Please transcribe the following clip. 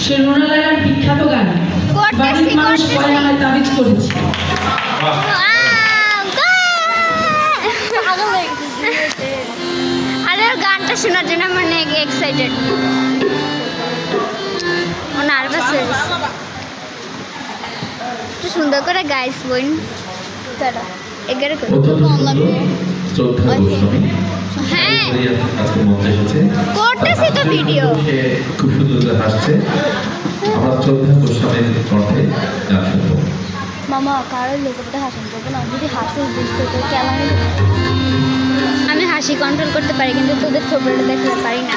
সে রোনা লাইলার বিখ্যাত গান বাড়ির মানুষ কয় আমায় তাবিজ করেছে। আরে ওর গানটা শোনার জন্য মানে এক্সাইটেড, ও নার্ভাস হয়ে গেছে। একটু সুন্দর করে গাইস বোন তারা এগারে করে হ্যাঁ করতেছি তো ভিডিও। খুব সুন্দর করে হাসছে। আমার শ্রদ্ধা গোস্বামীর কণ্ঠে গান শুনবো। মামা কারোর লোকটা হাসন করবো না, যদি হাসি বুঝতে তো কেমন। আমি হাসি কন্ট্রোল করতে পারি কিন্তু তোদের ছবিটা দেখতে পারি না।